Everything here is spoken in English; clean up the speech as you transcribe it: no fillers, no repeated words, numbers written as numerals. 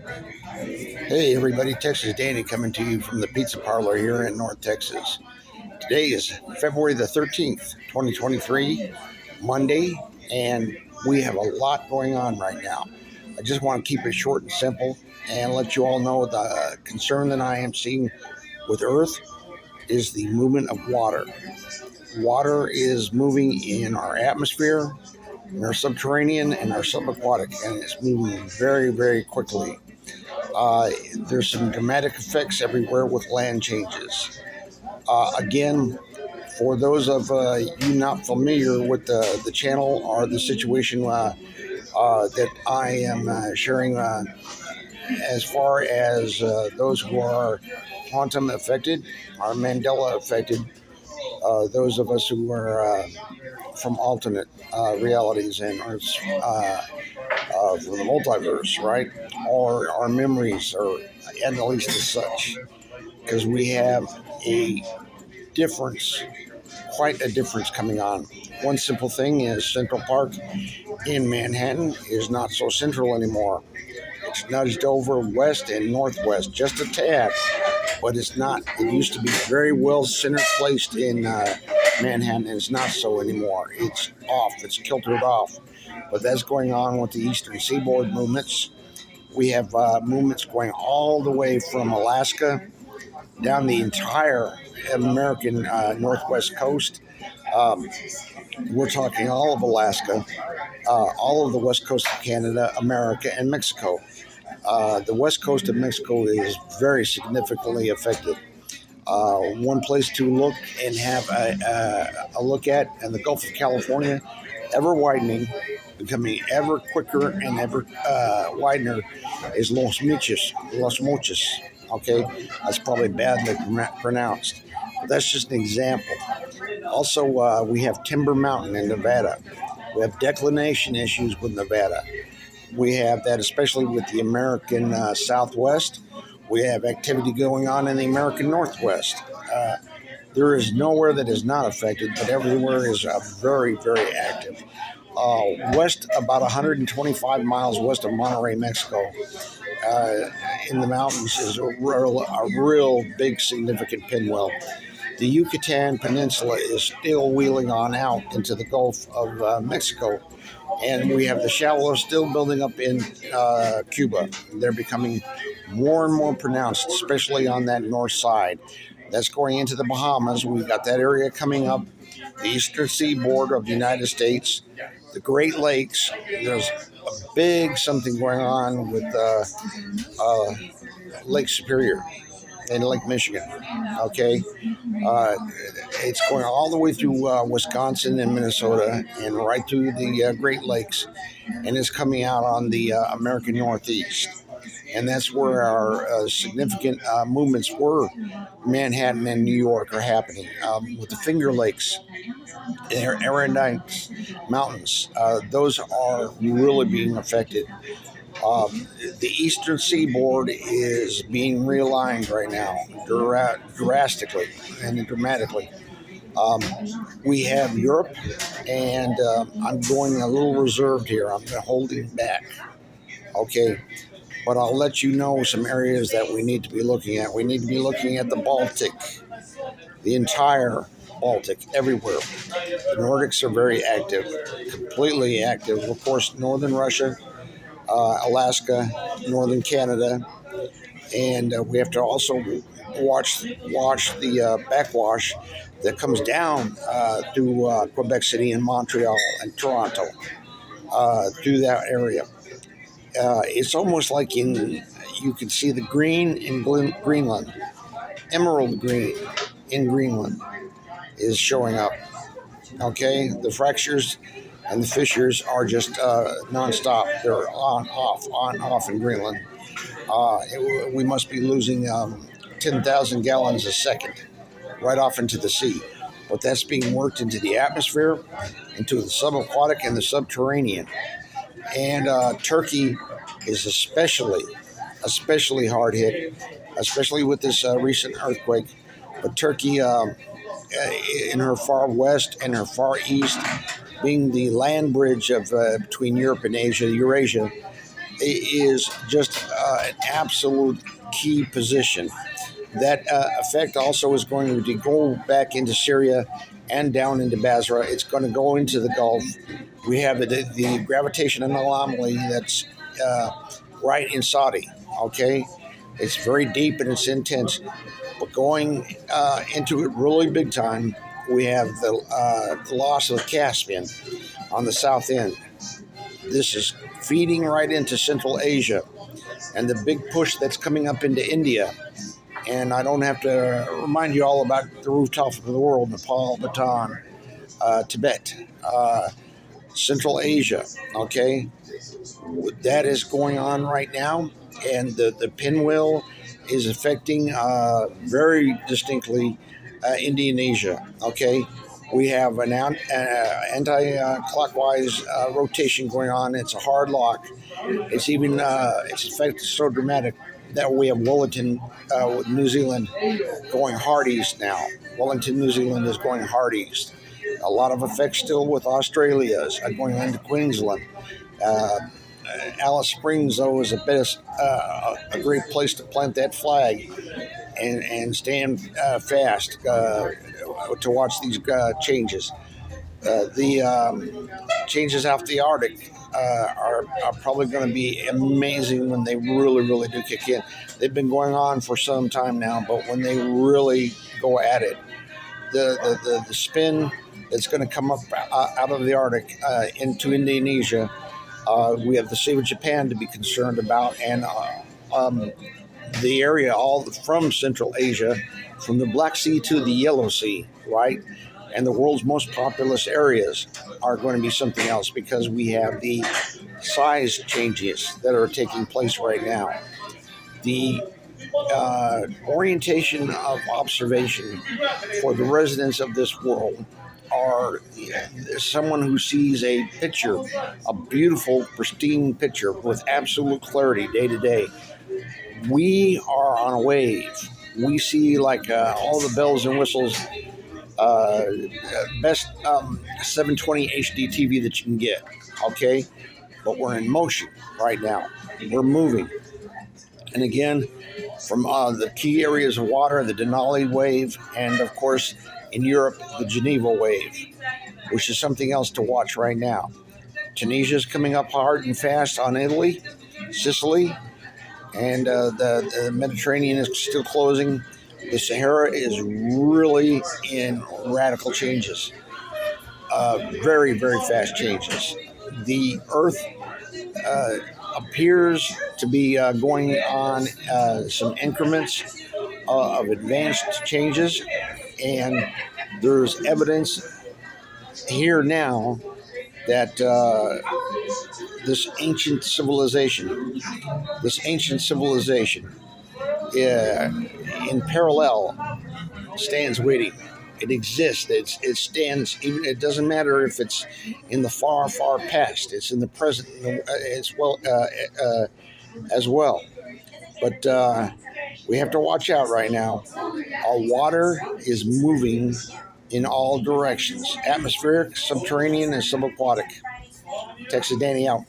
Hey everybody, Texas Danny coming to you from the Pizza Parlor here in North Texas. Today is February the 13th, 2023, Monday, and we have a lot going on right now. I just want to keep it short and simple and let you all know the concern that I am seeing with Earth is the movement of water. Water is moving in our atmosphere, in our subterranean, and our subaquatic, and it's moving very, very quickly. Uh, there's some dramatic effects everywhere with land changes. Again, for those of you not familiar with the channel or the situation that I am sharing, as far as those who are quantum affected, are Mandela affected, those of us who are from alternate realities and are from the multiverse, right? Or our memories, or at least as such, because we have a difference, quite a difference coming on. One simple thing is Central Park in Manhattan is not so central anymore. It's nudged over west and northwest just a tad, but it's not. It used to be very well center placed in Manhattan, and it's not so anymore. It's off. It's kiltered off. But that's going on with the Eastern Seaboard movements. We have movements going all the way from Alaska down the entire American northwest coast. Um, we're talking all of Alaska, all of the west coast of Canada, America, and Mexico. The west coast of Mexico is very significantly affected. One place to look and have a look at, and the Gulf of California, ever widening, becoming ever quicker and ever widener, is Los Mochis. Los Mochis. Okay, that's probably badly pronounced. But that's just an example. Also, we have Timber Mountain in Nevada. We have declination issues with Nevada. We have that, especially with the American Southwest. We have activity going on in the American Northwest. Uh, there is nowhere that is not affected, but everywhere is very, very active. West, about 125 miles west of Monterrey, Mexico, uh, in the mountains, is a real big, significant pinwheel. The Yucatan Peninsula is still wheeling on out into the Gulf of Mexico, and we have the shallows still building up in Cuba. They're becoming more and more pronounced, especially on that north side. That's going into the Bahamas. We've got that area coming up, the eastern seaboard of the United States, the Great Lakes. There's a big something going on with uh, Lake Superior and Lake Michigan. Okay, uh, it's going all the way through Wisconsin and Minnesota and right through the Great Lakes, and it's coming out on the American Northeast. And that's where our significant movements were. Manhattan and New York are happening with the Finger Lakes, Arendite Mountains. Those are really being affected. The eastern seaboard is being realigned right now, drastically and dramatically. Um, we have Europe, and I'm going a little reserved here. I'm holding back. Okay, but I'll let you know some areas that we need to be looking at. We need to be looking at the Baltic, the entire Baltic, everywhere. The Nordics are very active, completely active. Of course, northern Russia, Alaska, northern Canada, and we have to also watch the backwash that comes down through Quebec City and Montreal and Toronto, through that area. It's almost like you can see the green in Greenland, emerald green in Greenland is showing up. Okay, the fractures and the fissures are just nonstop. They're on off in Greenland. We must be losing 10,000 gallons a second right off into the sea. But that's being worked into the atmosphere, into the subaquatic and the subterranean. And Turkey is especially hard hit, especially with this recent earthquake. But Turkey, in her far west and her far east, being the land bridge of between Europe and Asia, Eurasia, is just an absolute key position. That effect also is going to go back into Syria and down into Basra. It's going to go into the Gulf. We have the gravitation anomaly that's right in Saudi. Okay, it's very deep and it's intense, but going into it really big time, we have the loss of Caspian on the south end. This is feeding right into Central Asia and the big push that's coming up into India. And I don't have to remind you all about the rooftop of the world, Nepal, Bhutan, Tibet, Central Asia. Okay, that is going on right now, and the pinwheel is affecting very distinctly Indonesia. Okay, we have an anti-clockwise rotation going on. It's a hard lock. It's even its effect is so dramatic that we have Wellington, New Zealand, going hard east now. Wellington, New Zealand is going hard east. A lot of effects still with Australia going into Queensland. Uh, Alice Springs, though, is a great place to plant that flag and stand fast to watch these changes. The changes out the Arctic are probably going to be amazing when they really do kick in. They've been going on for some time now, but when they really go at it, the spin that's going to come up out of the Arctic into Indonesia, we have the Sea of Japan to be concerned about, and the area all from Central Asia, from the Black Sea to the Yellow Sea, right? And the world's most populous areas are going to be something else because we have the size changes that are taking place right now. The orientation of observation for the residents of this world are someone who sees a picture, a beautiful, pristine picture with absolute clarity day to day. We are on a wave. We see like all the bells and whistles, best 720 HD TV that you can get. Okay, but we're in motion right now. We're moving, and again, from the key areas of water, the Denali wave, and of course in Europe, the Geneva wave, which is something else to watch right now. Tunisia is coming up hard and fast on Italy, Sicily, and the Mediterranean is still closing. The Sahara is really in radical changes, very fast changes. The Earth appears to be going on some increments of advanced changes, and there's evidence here now that this ancient civilization, in parallel, stands waiting. It exists. It stands. Even it doesn't matter if it's in the far past. It's in the present as well. But we have to watch out right now. Our water is moving in all directions: atmospheric, subterranean, and subaquatic. Texas Danny out.